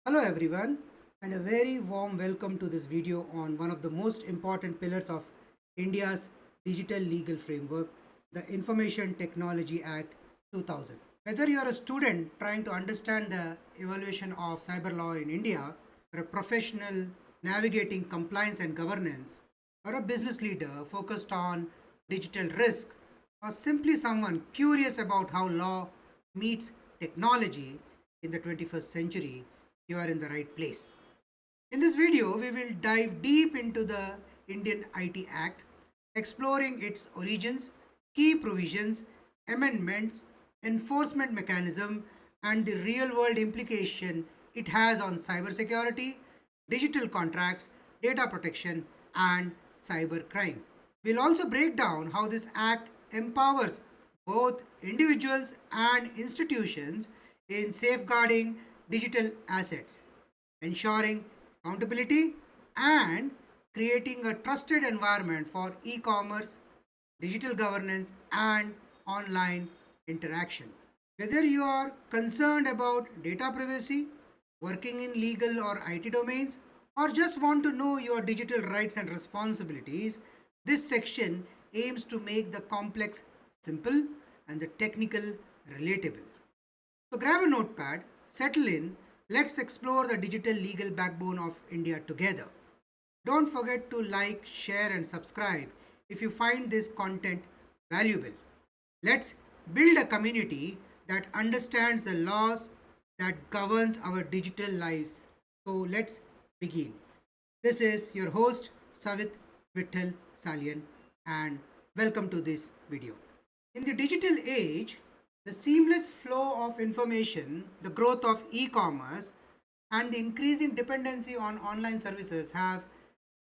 Hello everyone, and a very warm welcome to this video on one of the most important pillars of India's digital legal framework, the Information Technology Act 2000. Whether you are a student trying to understand the evolution of cyber law in India, or a professional navigating compliance and governance, or a business leader focused on digital risk, or simply someone curious about how law meets technology in the 21st century, you are in the right place. In this video, we will dive deep into the Indian IT Act, exploring its origins, key provisions, amendments, enforcement mechanism, and the real world implication it has on cybersecurity, digital contracts, data protection, and cybercrime. We'll also break down how this act empowers both individuals and institutions in safeguarding digital assets, ensuring accountability, and creating a trusted environment for e commerce, digital governance, and online interaction. Whether you are concerned about data privacy, working in legal or IT domains, or just want to know your digital rights and responsibilities, this section aims to make the complex simple and the technical relatable. So grab a notepad, settle in, let's explore the digital legal backbone of India together. Don't forget to like, share, and subscribe if you find this content valuable. Let's build a community that understands the laws that governs our digital lives. So let's begin. This is your host Savit Vittal Salian, and welcome to this video. In the digital age, the seamless flow of information, the growth of e-commerce, and the increasing dependency on online services have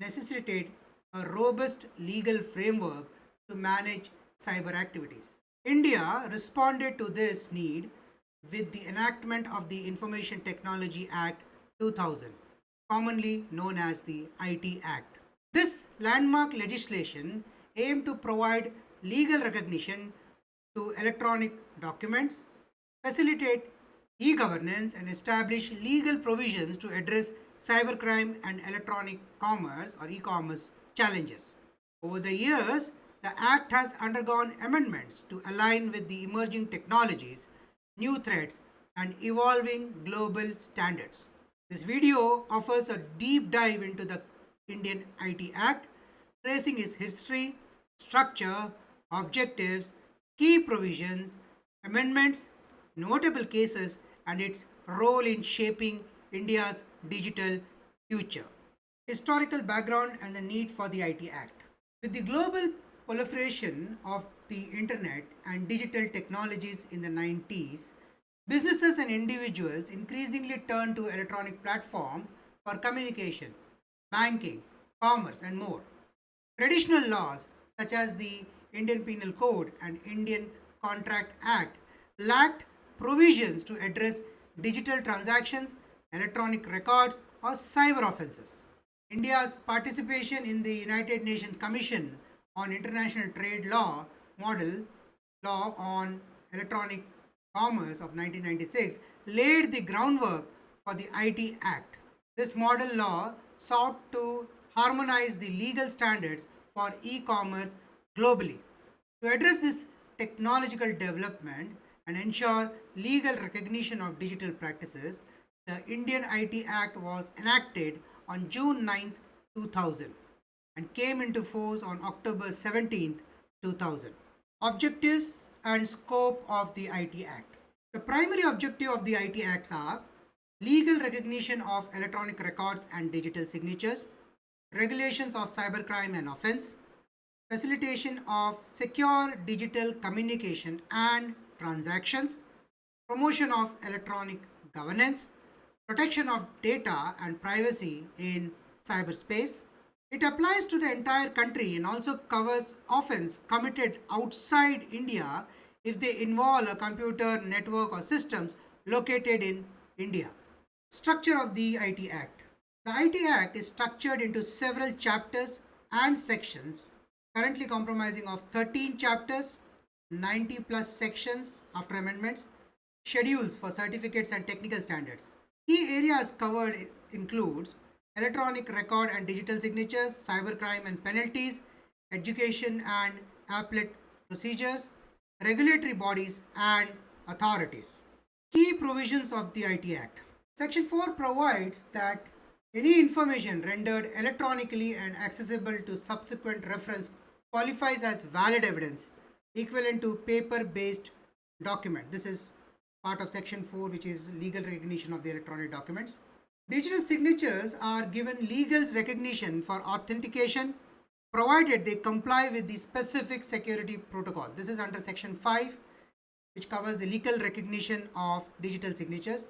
necessitated a robust legal framework to manage cyber activities. India responded to this need with the enactment of the Information Technology Act 2000, commonly known as the IT Act. This landmark legislation aimed to provide legal recognition to electronic documents, facilitate e governance, and establish legal provisions to address cybercrime and electronic commerce or e commerce challenges. Over the years, the Act has undergone amendments to align with the emerging technologies, new threats, and evolving global standards. This video offers a deep dive into the Indian IT Act, tracing its history, structure, objectives, key provisions, amendments, notable cases, and its role in shaping India's digital future. Historical background and the need for the IT Act. With the global proliferation of the internet and digital technologies in the 90s, businesses and individuals increasingly turned to electronic platforms for communication, banking, commerce, and more. Traditional laws such as the Indian Penal Code and Indian Contract Act lacked provisions to address digital transactions, electronic records, or cyber offenses. India's participation in the United Nations Commission on International Trade Law Model Law on Electronic Commerce of 1996 laid the groundwork for the IT Act. This model law sought to harmonize the legal standards for e commerce globally. To address this technological development and ensure legal recognition of digital practices, the Indian IT Act was enacted on June 9th, 2000 and came into force on October 17th, 2000. Objectives and scope of the IT Act. The primary objective of the IT Acts are legal recognition of electronic records and digital signatures, regulations of cybercrime and offense, facilitation of secure digital communication and transactions, promotion of electronic governance, protection of data and privacy in cyberspace. It applies to the entire country and also covers offense committed outside India if they involve a computer network or systems located in India. Structure of the IT Act. The IT Act is structured into several chapters and sections, currently comprising of 13 chapters, 90 plus sections after amendments, schedules for certificates and technical standards. Key areas covered includes electronic record and digital signatures, cybercrime and penalties, education and appellate procedures, regulatory bodies and authorities. Key provisions of the IT Act. Section 4 provides that any information rendered electronically and accessible to subsequent reference qualifies as valid evidence equivalent to paper based document. This is part of section 4, which is legal recognition of the electronic documents. Digital signatures are given legal recognition for authentication provided they comply with the specific security protocol. This is under section 5, which covers the legal recognition of digital signatures.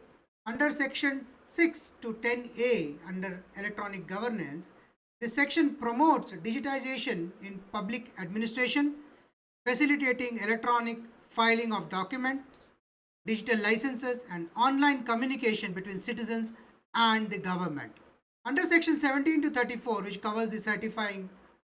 Under section 6 to 10A under electronic governance, this section promotes digitization in public administration, facilitating electronic filing of documents, digital licenses, and online communication between citizens and the government. Under section 17 to 34, which covers the certifying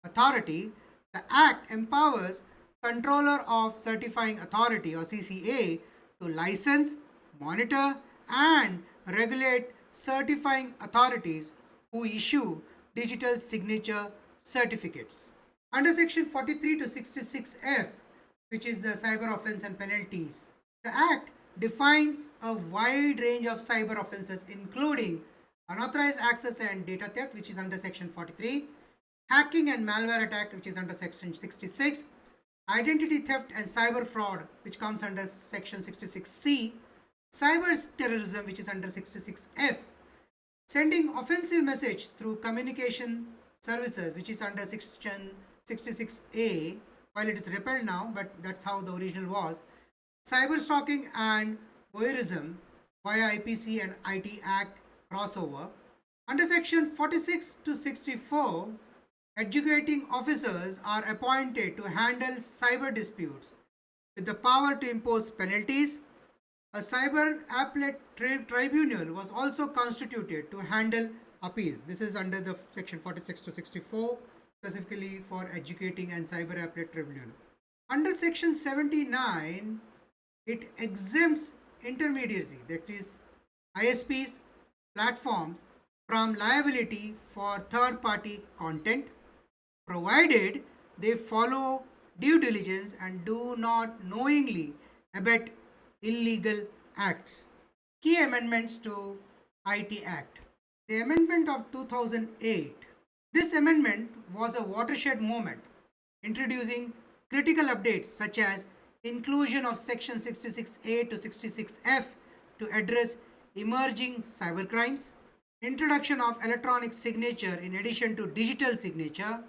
authority, the Act empowers Controller of Certifying Authority or CCA to license, monitor, and regulate certifying authorities who issue digital signature certificates. Under section 43 to 66F, which is the cyber offense and penalties, the Act defines a wide range of cyber offenses, including unauthorized access and data theft, which is under section 43, hacking and malware attack, which is under section 66, identity theft and cyber fraud, which comes under section 66C, cyber terrorism, which is under 66F, sending offensive message through communication services, which is under section 66A, while it is repealed now, but that's how the original was, cyber stalking and voyeurism via IPC and IT Act crossover. Under section 46 to 64, adjudicating officers are appointed to handle cyber disputes with the power to impose penalties. A cyber appellate tribunal was also constituted to handle appeals. This is under the section 46 to 64, specifically for adjudicating and cyber appellate tribunal. Under section 79, it exempts intermediaries, that is ISPs, platforms, from liability for third party content, provided they follow due diligence and do not knowingly abet illegal acts. Key amendments to IT Act. The amendment of 2008. This amendment was a watershed moment, introducing critical updates such as inclusion of section 66A to 66F to address emerging cybercrimes, introduction of electronic signature in addition to digital signature,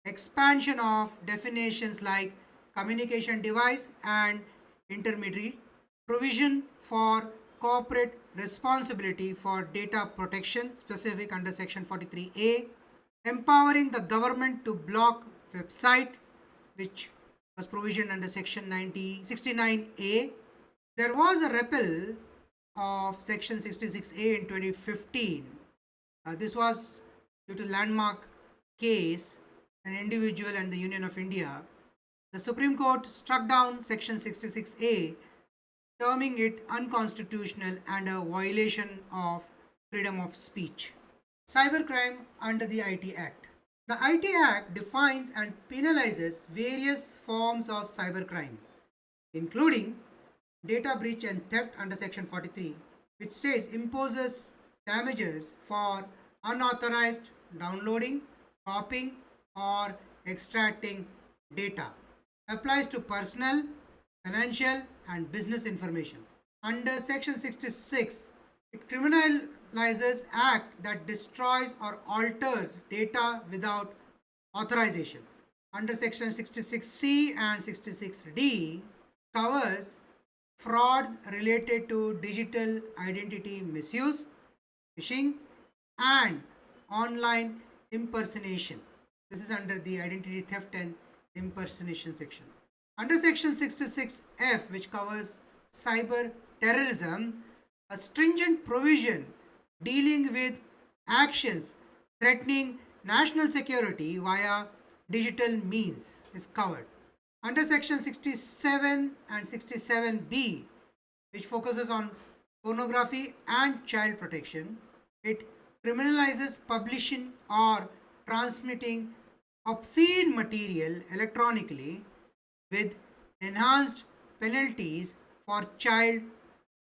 expansion of definitions like communication device and intermediary, provision for corporate responsibility for data protection specific under section 43A, empowering the government to block website, which was provisioned under section 69A. There was a repeal of section 66A in 2015. This was due to landmark case, an individual and the Union of India. The Supreme Court struck down section 66A, terming it unconstitutional and a violation of freedom of speech. Cybercrime under the IT Act. The IT Act defines and penalizes various forms of cybercrime, including data breach and theft under section 43, which states imposes damages for unauthorized downloading, copying, or extracting data. Applies to personal, financial, and business information. Under section 66, it criminalizes act that destroys or alters data without authorization. Under section 66C and 66D, covers frauds related to digital identity misuse, phishing, and online impersonation. This is under the identity theft and impersonation section. Under section 66F, which covers cyber terrorism, a stringent provision dealing with actions threatening national security via digital means is covered. Under section 67 and 67B, which focuses on pornography and child protection. It criminalizes publishing or transmitting obscene material electronically with enhanced penalties for child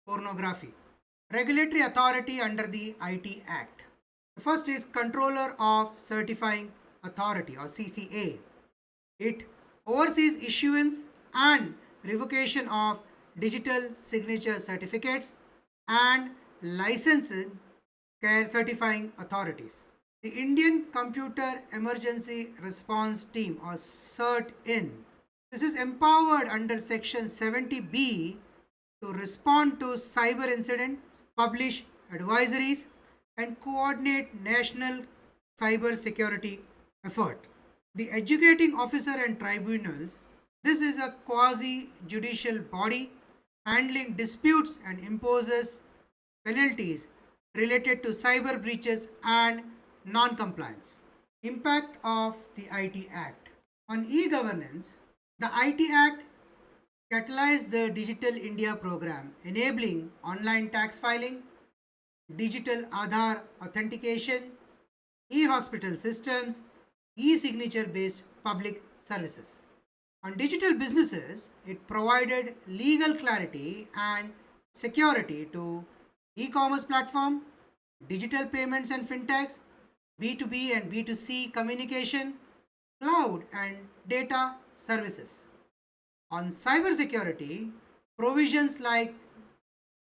pornography. Regulatory authority under the IT Act. The first is Controller of Certifying Authority or CCA. It oversees issuance and revocation of digital signature certificates and licensing care certifying authorities. The Indian Computer Emergency Response Team or CERT-IN. This is empowered under Section 70B to respond to cyber incidents, publish advisories, and coordinate national cybersecurity effort. The educating officer and tribunals. This is a quasi judicial body handling disputes and imposes penalties related to cyber breaches and non compliance. Impact of the IT Act. On e governance, the IT Act catalyzed the Digital India program, enabling online tax filing, digital Aadhaar authentication, e hospital systems, e signature based public services. On digital businesses, it provided legal clarity and security to e commerce platform, digital payments and fintechs, B2B and B2C communication, cloud and data services. On cybersecurity, provisions like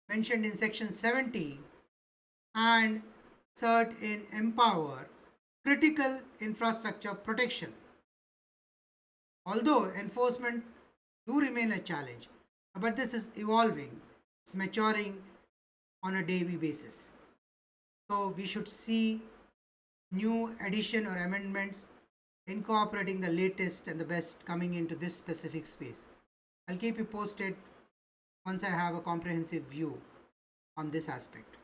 mentioned in section 70 and CERT in empower critical infrastructure protection. Although enforcement do remain a challenge, but this is evolving, it's maturing on a daily basis. So we should see new addition or amendments incorporating the latest and the best coming into this specific space. I'll keep you posted once I have a comprehensive view on this aspect.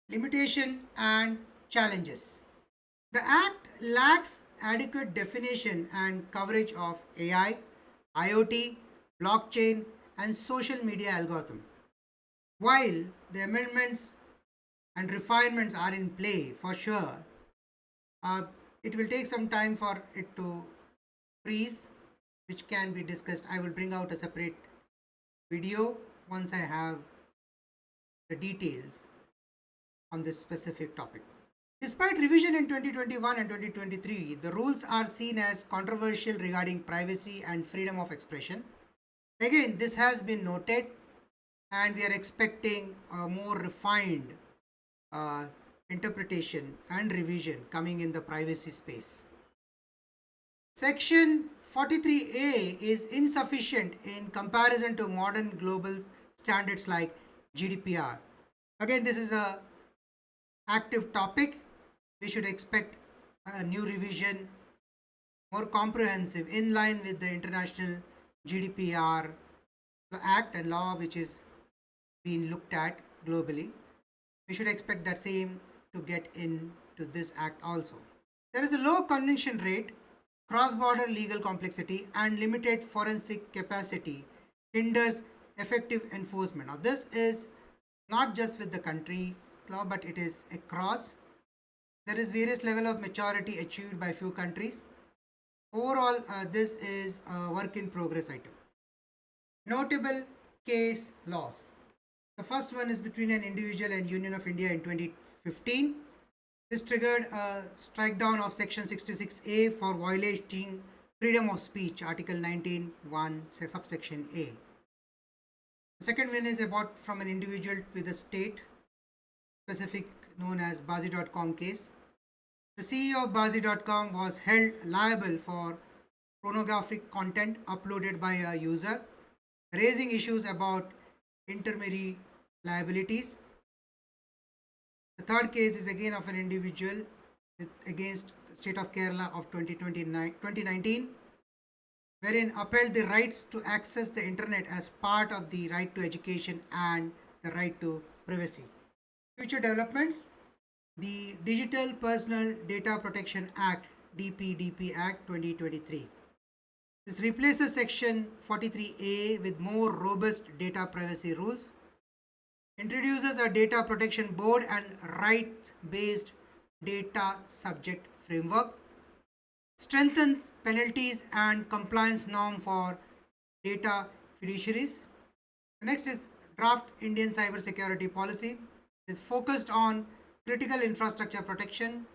Limitation and challenges. The Act lacks adequate definition and coverage of AI, IoT, blockchain, and social media algorithm. While the amendments and refinements are in play for sure, it will take some time for it to freeze, which can be discussed. I will bring out a separate video once I have the details on this specific topic. Despite revision in 2021 and 2023, the rules are seen as controversial regarding privacy and freedom of expression. Again, this has been noted, and we are expecting a more refined interpretation and revision coming in the privacy space. Section 43A is insufficient in comparison to modern global standards like GDPR. Again, this is a active topic. We should expect a new revision, more comprehensive, in line with the international GDPR act and law, which is being looked at globally. We should expect that same to get into this act also. There is a low conviction rate, cross-border legal complexity, and limited forensic capacity hinders effective enforcement. Now, this is not just with the country's law, but it is across. There is various level of maturity achieved by few countries. Overall, this is a work in progress item. Notable case laws. The first one is between an individual and Union of India in 2015. This triggered a strike down of section 66A for violating freedom of speech, article 19(1) subsection A. The second one is about from an individual with a state specific known as Bazi.com case. The CEO of Bazi.com was held liable for pornographic content uploaded by a user, raising issues about intermediary liabilities. The third case is again of an individual against the state of Kerala of 2019, wherein upheld the rights to access the internet as part of the right to education and the right to privacy. Future developments. The Digital Personal Data Protection Act, DPDP Act 2023. This replaces section 43A with more robust data privacy rules. introduces a data protection board and rights-based data subject framework, strengthens penalties and compliance norm for data fiduciaries. Next is draft Indian cybersecurity policy. It is focused on critical infrastructure protection,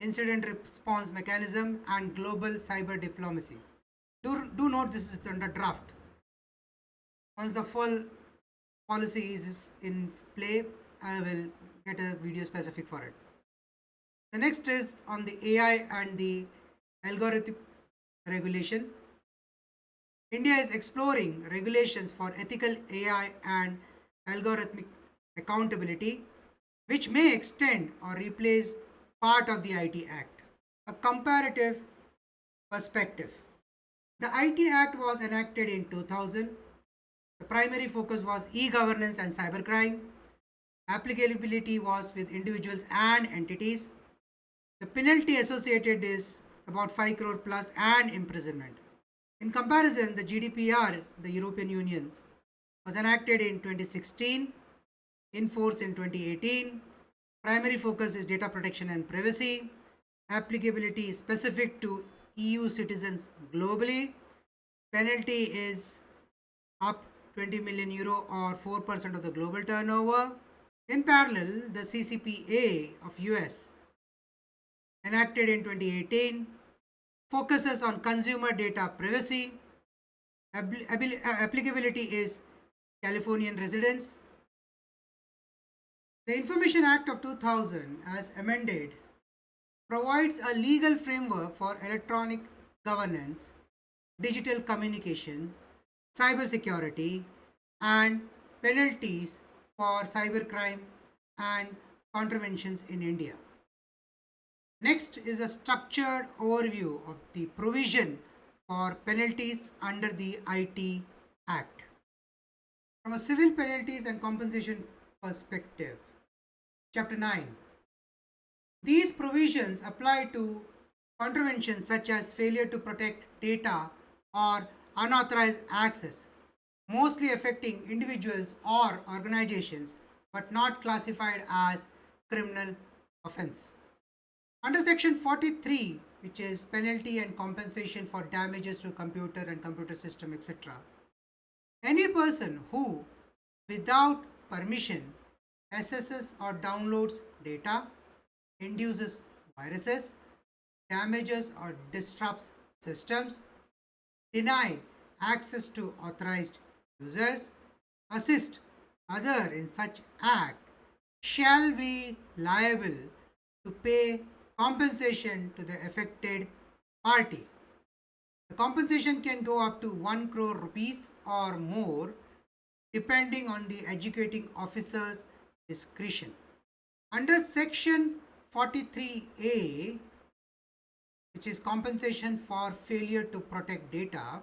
incident response mechanism, and global cyber diplomacy. Do note this is under draft. Once the full policy is in play, I will get a video specific for it. The next is on the AI and the algorithm regulation. India is exploring regulations for ethical AI and algorithmic accountability, which may extend or replace part of the IT Act. A comparative perspective. The IT Act was enacted in 2000. The primary focus was e-governance and cybercrime. Applicability was with individuals and entities. The penalty associated is about 5 crore plus and imprisonment. In comparison, the GDPR, the European Union, was enacted in 2016, in force in 2018. Primary focus is data protection and privacy. Applicability is specific to EU citizens globally. Penalty is up 20 million euro or 4% of the global turnover. In parallel, the CCPA of US, enacted in 2018, focuses on consumer data privacy. Applicability is Californian residents. The Information Act of 2000, as amended, provides a legal framework for electronic governance, digital communication, cybersecurity, and penalties for cybercrime and contraventions in India. Next is a structured overview of the provision for penalties under the IT Act. From a civil penalties and compensation perspective, Chapter 9. These provisions apply to contraventions such as failure to protect data or unauthorized access, mostly affecting individuals or organizations but not classified as criminal offense. Under Section 43, which is penalty and compensation for damages to computer and computer system, etc., any person who, without permission, accesses or downloads data, induces viruses, damages or disrupts systems, deny access to authorized users, assist other in such act, shall be liable to pay compensation to the affected party. The compensation can go up to 1 crore rupees or more depending on the educating officer's discretion. Under Section 43A, which is compensation for failure to protect data,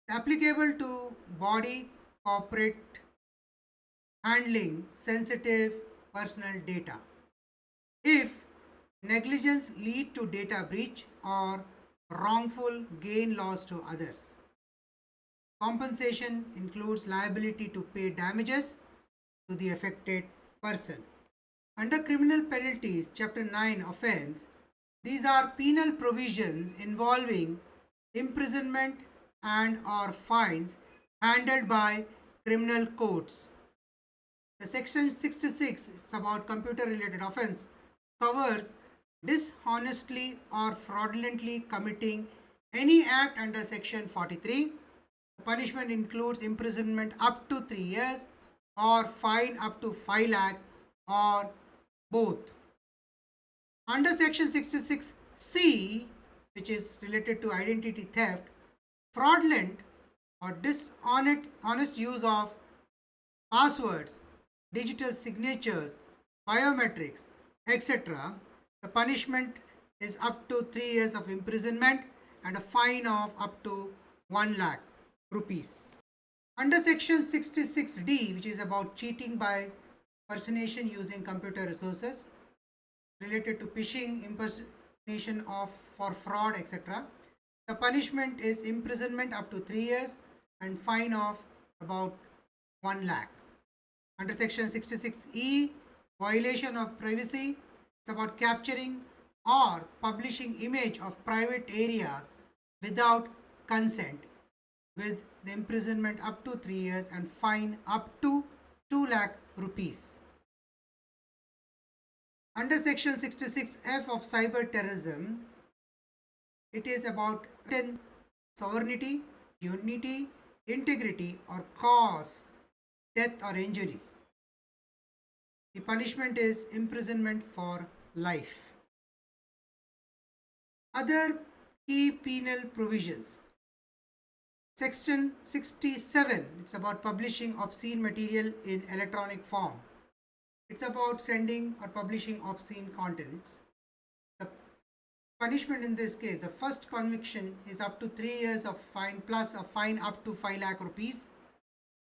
applicable to body corporate handling sensitive personal data. If negligence lead to data breach or wrongful gain loss to others. Compensation includes liability to pay damages to the affected person. Under criminal penalties, Chapter 9 offense, these are penal provisions involving imprisonment and or fines handled by criminal courts. The Section 66, it's about computer related offense, covers dishonestly or fraudulently committing any act under Section 43. The punishment includes imprisonment up to 3 years or fine up to 5 lakhs or both. Under Section 66C, which is related to identity theft, fraudulent or dishonest use of passwords, digital signatures, biometrics, etc., the punishment is up to 3 years of imprisonment and a fine of up to 1 lakh rupees. Under Section 66D, which is about cheating by personation using computer resources, related to phishing, impersonation of for fraud, etc., the punishment is imprisonment up to 3 years and fine of about 1 lakh. Under section 66E, violation of privacy. It's about capturing or publishing image of private areas without consent, with the imprisonment up to 3 years and fine up to 2 lakh rupees. Under section 66F of cyber terrorism, it is about sovereignty, unity, integrity, or cause death or injury. The punishment is imprisonment for life. Other key penal provisions. Section 67, it's about publishing obscene material in electronic form. It's about sending or publishing obscene contents. The punishment in this case, the first conviction is up to 3 years of fine plus a fine up to 5 lakh rupees.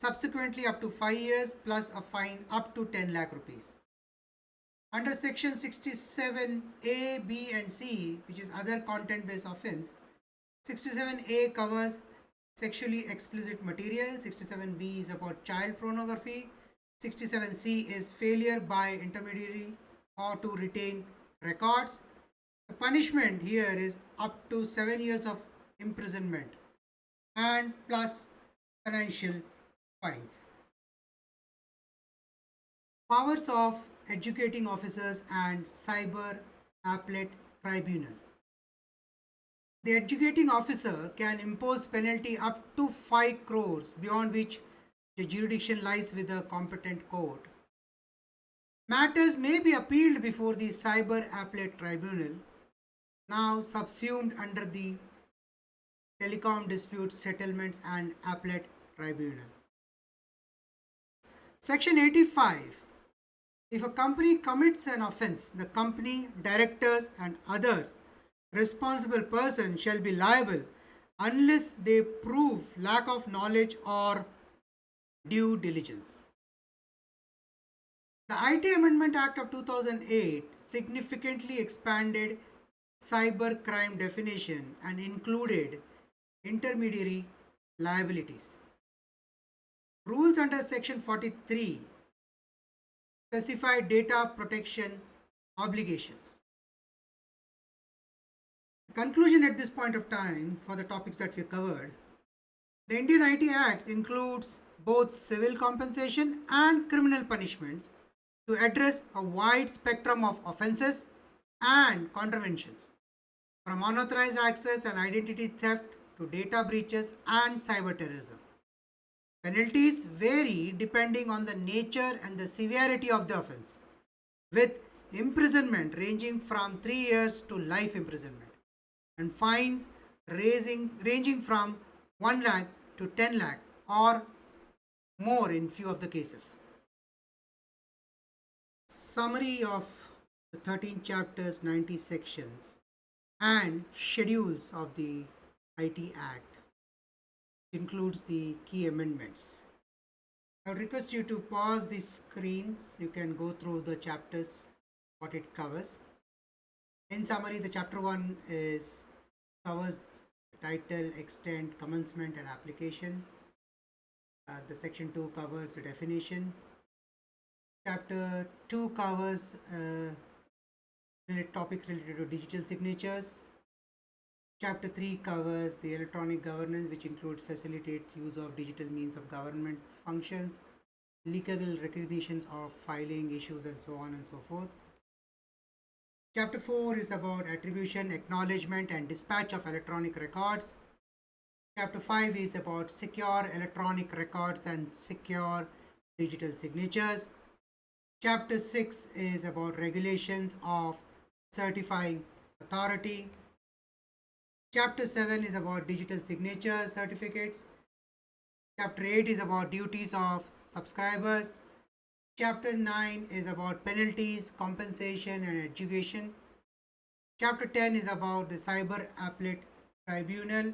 Subsequently, up to 5 years plus a fine up to 10 lakh rupees. Under section 67A, B and C, which is other content based offense, 67A covers sexually explicit material, 67B is about child pornography, 67C is failure by intermediary or to retain records. The punishment here is up to 7 years of imprisonment and plus financial fines. Powers of Adjudicating Officers and Cyber Appellate Tribunal. The adjudicating officer can impose penalty up to 5 crores, beyond which the jurisdiction lies with the competent court. Matters may be appealed before the Cyber Appellate Tribunal, now subsumed under the Telecom Disputes Settlements and Appellate Tribunal. Section 85. If a company commits an offense, the company, directors, and other responsible persons shall be liable unless they prove lack of knowledge or due diligence. The IT Amendment Act of 2008 significantly expanded cybercrime definition and included intermediary liabilities. Rules under Section 43 specify data protection obligations. The conclusion at this point of time for the topics that we covered. The Indian IT Act includes both civil compensation and criminal punishments to address a wide spectrum of offenses and contraventions, from unauthorized access and identity theft to data breaches and cyber terrorism. Penalties vary depending on the nature and the severity of the offense, with imprisonment ranging from 3 years to life imprisonment and fines ranging from 1 lakh to 10 lakh or more in few of the cases. Summary of the 13 chapters, 90 sections and schedules of the IT Act includes the key amendments. I would request you to pause the screens. You can go through the chapters, what it covers. In summary, the chapter 1 covers the title, extent, commencement and application. The section 2 covers the definition. Chapter 2 covers topics related to digital signatures. Chapter 3 covers the electronic governance, which includes facilitate use of digital means of government functions, legal recognitions of filing issues, and so on and so forth. Chapter 4 is about attribution, acknowledgement, and dispatch of electronic records. Chapter 5 is about secure electronic records and secure digital signatures. Chapter 6 is about regulations of certifying authority. Chapter 7 is about digital signature certificates. Chapter 8 is about duties of subscribers. Chapter 9 is about penalties, compensation and adjudication. Chapter 10 is about the Cyber Appellate Tribunal.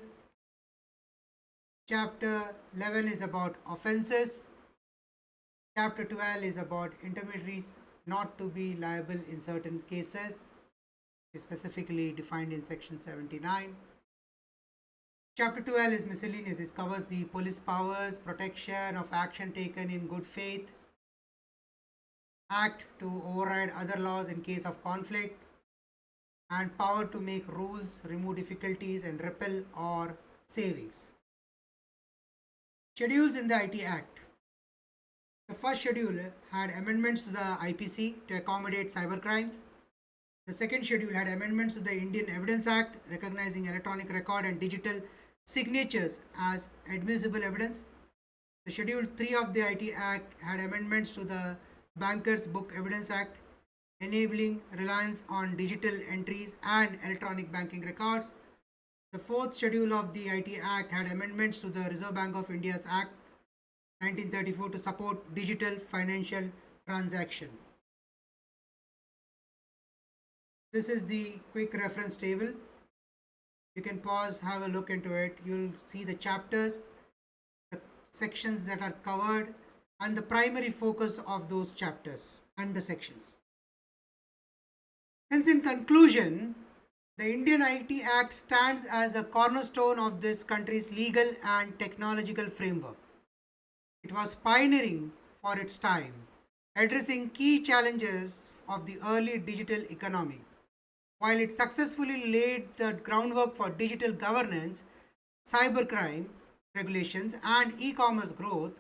Chapter 11 is about offenses. Chapter 12 is about intermediaries not to be liable in certain cases, specifically defined in section 79. Chapter 12 is miscellaneous. It covers the police powers, protection of action taken in good faith, act to override other laws in case of conflict, and power to make rules, remove difficulties, and repel or savings. Schedules in the IT Act. The first schedule had amendments to the IPC to accommodate cybercrimes. The second schedule had amendments to the Indian Evidence Act, recognizing electronic record and digital signatures as admissible evidence. The Schedule 3 of the IT Act had amendments to the Bankers Book Evidence Act, enabling reliance on digital entries and electronic banking records. The fourth schedule of the IT Act had amendments to the Reserve Bank of India's Act 1934 to support digital financial transaction. This is the quick reference table. You can pause, have a look into it. You'll see the chapters, the sections that are covered, and the primary focus of those chapters and the sections. Hence, in conclusion, the Indian IT Act stands as a cornerstone of this country's legal and technological framework. It was pioneering for its time, addressing key challenges of the early digital economy. While it successfully laid the groundwork for digital governance, cybercrime regulations, and e commerce growth,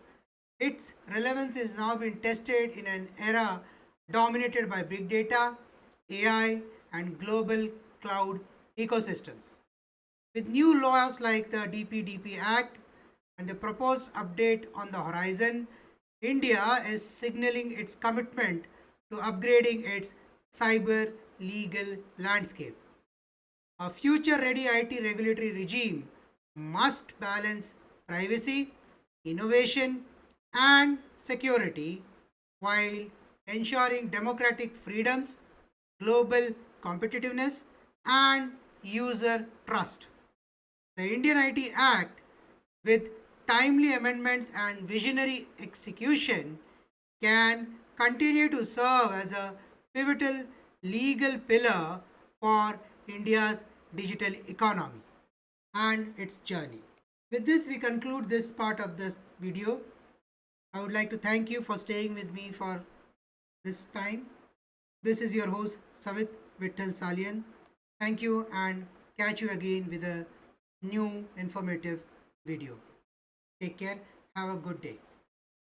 its relevance is now being tested in an era dominated by big data, AI, and global cloud ecosystems. With new laws like the DPDP Act and the proposed update on the horizon, India is signaling its commitment to upgrading its cyber legal landscape. A future ready IT regulatory regime must balance privacy, innovation, and security while ensuring democratic freedoms, global competitiveness, and user trust. The Indian IT Act, with timely amendments and visionary execution, can continue to serve as a pivotal legal pillar for India's digital economy and its journey. With this, we conclude this part of this video. I would like to thank you for staying with me for this time. This is your host, Savit Vittal Salian. Thank you and catch you again with a new informative video. Take care. Have a good day.